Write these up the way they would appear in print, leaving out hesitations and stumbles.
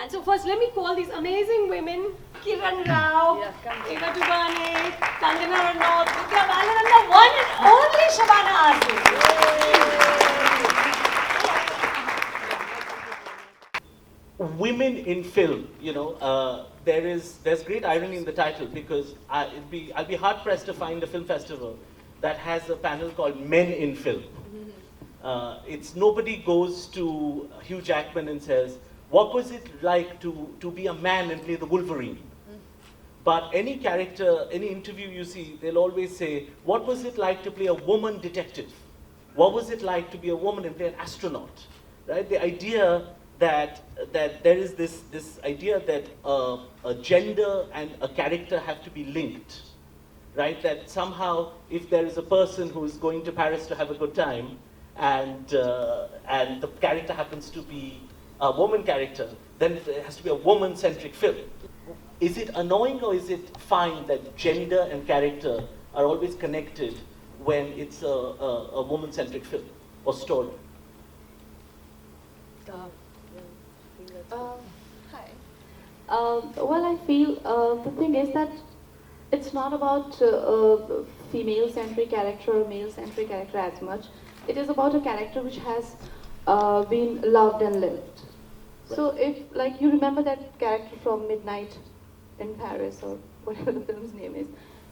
And so first, let me call these amazing women, Kiran Rao, DuVernay, Kangana Ranaut, Vidya Balan, and the one and only Shabana Azmi. Women in film, there's great irony in the title, because I'll be hard pressed to find a film festival that has a panel called Men in Film. It's nobody goes to Hugh Jackman and says, what was it like to be a man and play the Wolverine? But any character, any interview you see, they'll always say, what was it like to play a woman detective? What was it like to be a woman and play an astronaut? Right? The idea that there is this idea that a gender and a character have to be linked, right? That somehow, if there is a person who is going to Paris to have a good time, and the character happens to be a woman character, then it has to be a woman-centric film. Is it annoying, or is it fine that gender and character are always connected when it's a woman-centric film or story? Hi. Well, I feel the thing is that it's not about a female-centric character or male-centric character as much. It is about a character which has been loved and lived. Right. So if, like, you remember that character from Midnight in Paris, or whatever the film's name is,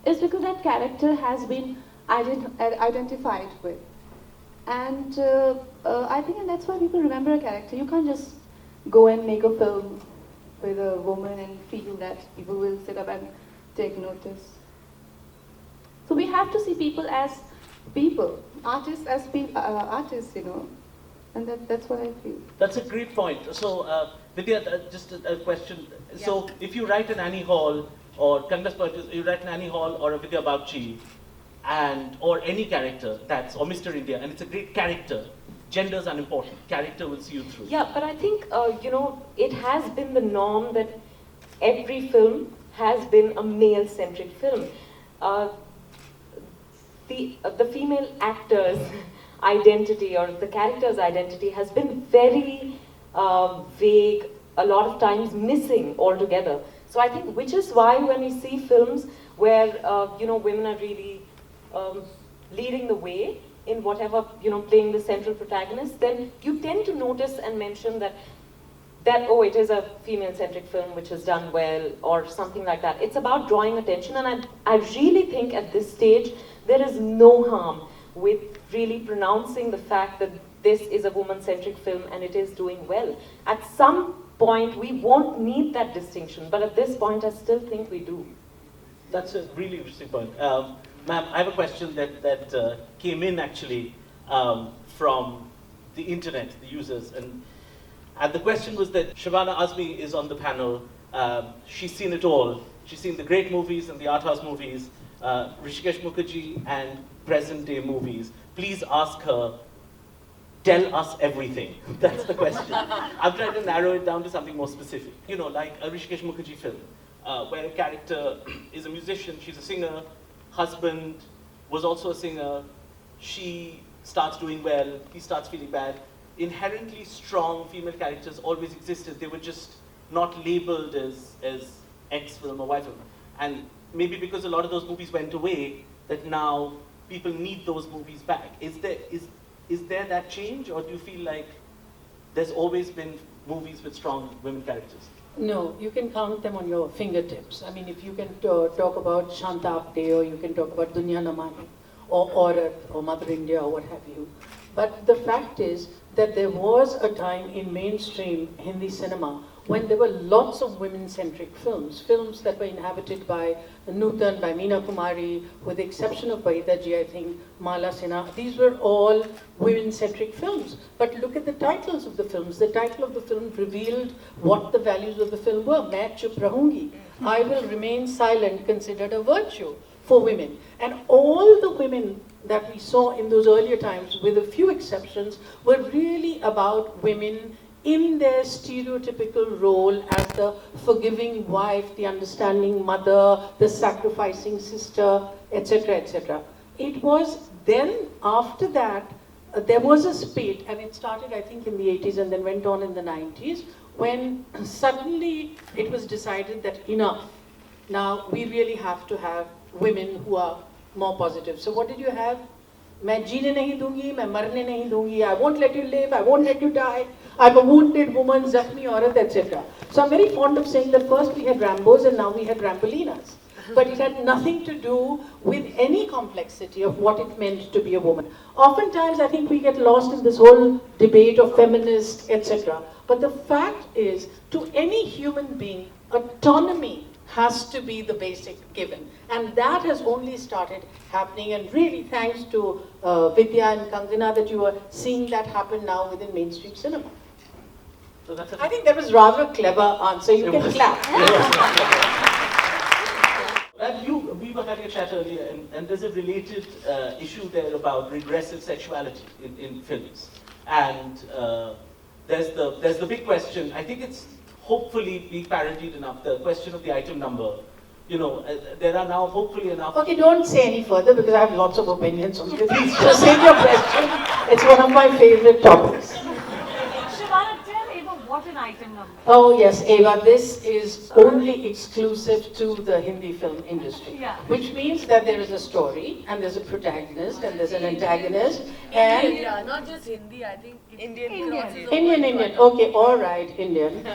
it's because that character has been identified with. And I think that's why people remember a character. You can't just go and make a film with a woman and feel that people will sit up and take notice. So we have to see people as people, artists as artists, and that's what I feel. That's a great point. So, Vidya, just a question. Yeah. So, if you write an Annie Hall, or Kangas Purchase, you write an Annie Hall or a Vidya Bagchi, or any character, or Mr. India, and it's a great character, gender's unimportant. Character will see you through. Yeah, but I think, it has been the norm that every film has been a male-centric film. The female actor's identity, or the character's identity, has been very vague, a lot of times missing altogether. So I think, which is why when we see films where, women are really leading the way in whatever, playing the central protagonist, then you tend to notice and mention that it is a female-centric film which is done well, or something like that. It's about drawing attention, and I really think at this stage there is no harm with really pronouncing the fact that this is a woman-centric film and it is doing well. At some point we won't need that distinction, but at this point I still think we do. That's a really interesting point. Ma'am, I have a question that came in actually from the internet, the users, and the question was that Shabana Azmi is on the panel. She's seen it all. She's seen the great movies and the art house movies, Rishikesh Mukherjee and present day movies. Please ask her, tell us everything. That's the question. I'm trying to narrow it down to something more specific. Like a Rishikesh Mukherjee film, where a character is a musician, she's a singer, husband was also a singer, she starts doing well, he starts feeling bad. Inherently strong female characters always existed. They were just not labeled as X film or Y film. And maybe because a lot of those movies went away, that now people need those movies back. Is there that change, or do you feel like there's always been movies with strong women characters? No, you can count them on your fingertips. I mean, if you can talk about Shanta Apte, or you can talk about Dunya Na Mane, or Aurat, or Mother India, or what have you. But the fact is that there was a time in mainstream Hindi cinema when there were lots of women-centric films that were inhabited by Nutan, by Meena Kumari, with the exception of Bahida Ji, I think, Mala Sinha. These were all women-centric films. But look at the titles of the films. The title of the film revealed what the values of the film were. Main chup rahungi. I will remain silent, considered a virtue for women. And all the women that we saw in those earlier times, with a few exceptions, were really about women in their stereotypical role as the forgiving wife, the understanding mother, the sacrificing sister, etc., etc. It was then, after that, there was a spate, and it started, I think, in the 80s and then went on in the 90s, when suddenly it was decided that enough, now we really have to have women who are more positive. So what did you have? मैं जीने नहीं दूंगी, मैं मरने नहीं दूंगी, I won't let you live, I won't let you die, I'm a wounded woman, ज़ख्मी औरत, etc. So I'm very fond of saying that first we had Rambos and now we had Rambolinas. But it had nothing to do with any complexity of what it meant to be a woman. Oftentimes I think we get lost in this whole debate of feminist, etc. But the fact is, to any human being, autonomy has to be the basic given. And that has only started happening, and really thanks to Vidya and Kangana that you are seeing that happen now within mainstream cinema. So that's I think that was rather a clever answer. You can clap. We were having a chat earlier, and there's a related issue there about regressive sexuality in films. And there's the big question. I think it's hopefully being parodied enough. The question of the item number. You know, there are now hopefully enough. Okay, don't say any further because I have lots of opinions on this. Just save your question. It's one of my favorite topics. Shabana, tell Eva what an item number. Oh yes, Eva, this is only exclusive to the Hindi film industry. Yeah. Which means that there is a story, and there's a protagonist, and there's an antagonist, and... Yeah, not just Hindi, I think Indian. Indian, okay, alright, Indian.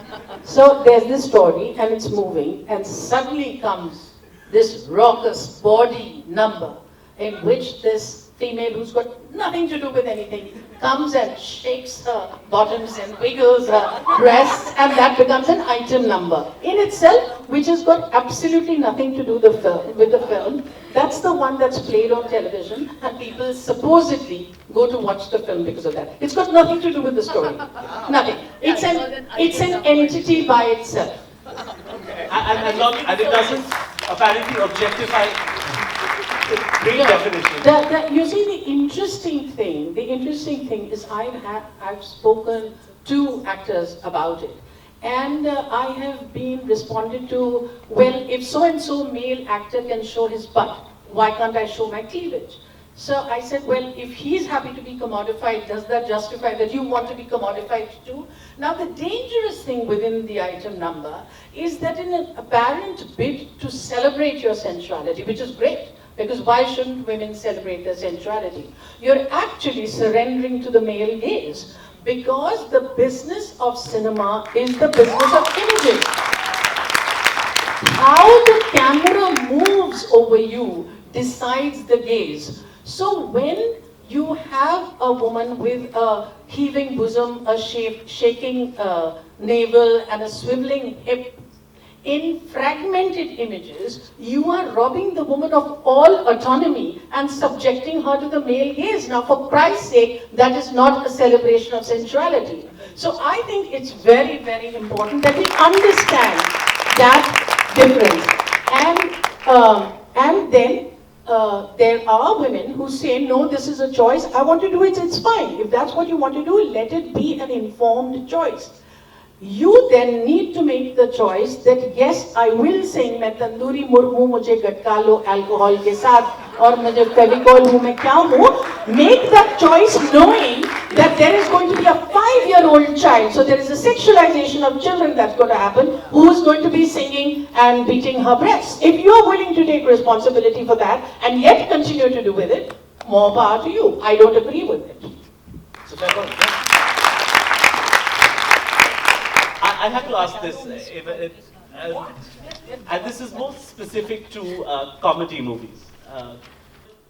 So there's this story, and it's moving, and suddenly comes this raucous body number, in which this female who's got nothing to do with anything comes and shakes her bottoms and wiggles her breasts, and that becomes an item number in itself, which has got absolutely nothing to do with the film. That's the one that's played on television, and people supposedly go to watch the film because of that. It's got nothing to do with the story. Nothing. It's an entity by itself. And it doesn't apparently objectify. Great definition. You see, the interesting thing is I've spoken to actors about it, and I have been responded to, well, if so-and-so male actor can show his butt, why can't I show my cleavage? So I said, well, if he's happy to be commodified, does that justify that you want to be commodified too? Now, the dangerous thing within the item number is that in an apparent bid to celebrate your sensuality, which is great, because why shouldn't women celebrate their sensuality? You're actually surrendering to the male gaze, because the business of cinema is the business of images. How the camera moves over you decides the gaze. So when you have a woman with a heaving bosom, a shaking navel, and a swiveling hip, in fragmented images, you are robbing the woman of all autonomy and subjecting her to the male gaze. Now, for Christ's sake, that is not a celebration of sensuality. So I think it's very, very important that we understand that difference. And then there are women who say, no, this is a choice, I want to do it, it's fine. If that's what you want to do, let it be an informed choice. You then need to make the choice that yes, I will sing मैं तंदूरी मुर्ग हूँ मुझे गटका लो alcohol के साथ और मुझे फेविकॉल हूँ मैं क्या हूँ. Make that choice knowing that there is going to be a 5-year-old child, so there is a sexualization of children that's going to happen, who is going to be singing and beating her breasts. If you are willing to take responsibility for that and yet continue to do with it, more power to you. I don't agree with it. So I have to ask this, and this is more specific to comedy movies.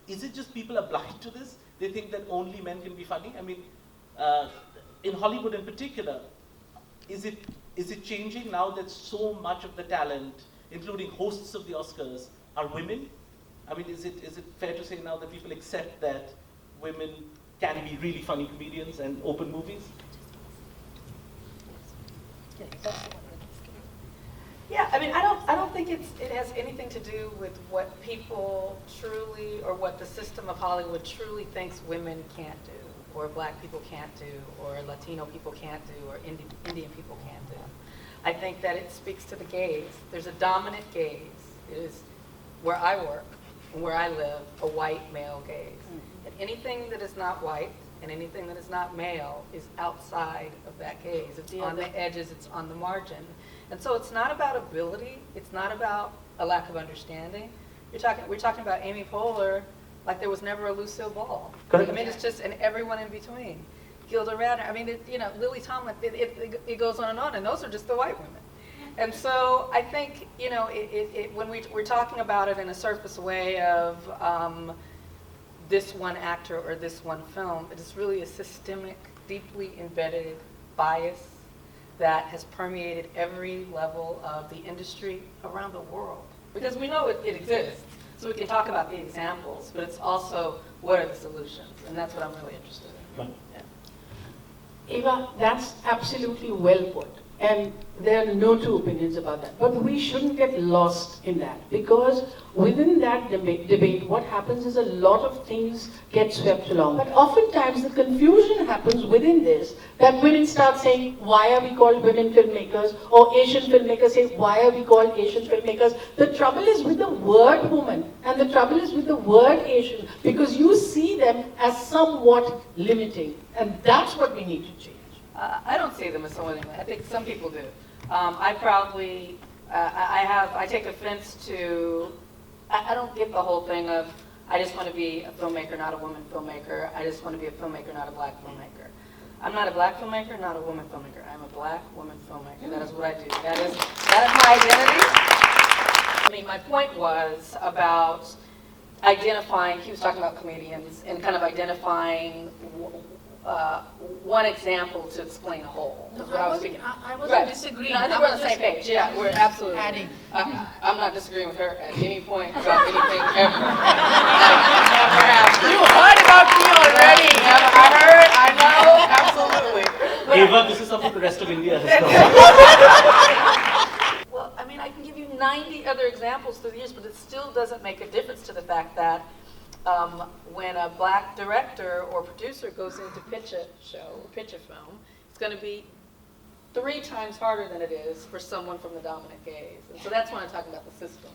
Is it just people are blind to this? They think that only men can be funny? I mean, in Hollywood in particular, is it changing now that so much of the talent, including hosts of the Oscars, are women? I mean, is it fair to say now that people accept that women can be really funny comedians and open movies? Yeah, I mean, I don't think it has anything to do with what people truly, or what the system of Hollywood truly thinks women can't do, or black people can't do, or Latino people can't do, or Indian people can't do. I think that it speaks to the gaze. There's a dominant gaze. It is where I work and where I live, a white male gaze. And anything that is not white and anything that is not male is outside of that gaze. It's on the edges, it's on the margin. And so it's not about ability, it's not about a lack of understanding. We're talking about Amy Poehler like there was never a Lucille Ball. Correct. I mean, it's just, and everyone in between. Gilda Radner, I mean, Lily Tomlin, it goes on, and those are just the white women. And so I think, when we're talking about it in a surface way of this one actor or this one film, it is really a systemic, deeply embedded bias that has permeated every level of the industry around the world. Because we know it exists, so we can talk about the examples, but it's also what are the solutions, and that's what I'm really interested in. Right. Yeah. Eva, that's absolutely well put. And there are no two opinions about that. But we shouldn't get lost in that, because within that debate, what happens is a lot of things get swept along. But oftentimes the confusion happens within this, that women start saying, why are we called women filmmakers? Or Asian filmmakers say, why are we called Asian filmmakers? The trouble is with the word woman, and the trouble is with the word Asian, because you see them as somewhat limiting. And that's what we need to change. I don't see them as so limiting. I think some people do. I proudly, I take offense to, I don't get the whole thing of, I just want to be a filmmaker, not a woman filmmaker. I just want to be a filmmaker, not a black filmmaker. I'm not a black filmmaker, not a woman filmmaker. I'm a black woman filmmaker. That is what I do. That is my identity. I mean, my point was about identifying, he was talking about comedians, and kind of identifying one example to explain a whole. That's what I was thinking. I wasn't Right. disagreeing. No, I think we're on the same page. Yeah, we're absolutely. adding. I'm not disagreeing with her at any point about anything ever. Never have. You heard about me already. I heard. I know. Absolutely. Eva, this is something the rest of India has done. Well, I mean, I can give you 90 other examples through the years, but it still doesn't make a difference to the fact that when a black director or producer goes in to pitch a show, pitch a film, it's going to be 3 times harder than it is for someone from the dominant gaze. And so that's when I'm talking about the systems.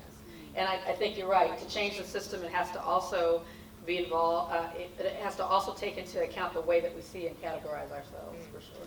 And I think you're right. To change the system, it has to also be involved. It has to also take into account the way that we see and categorize ourselves, for sure.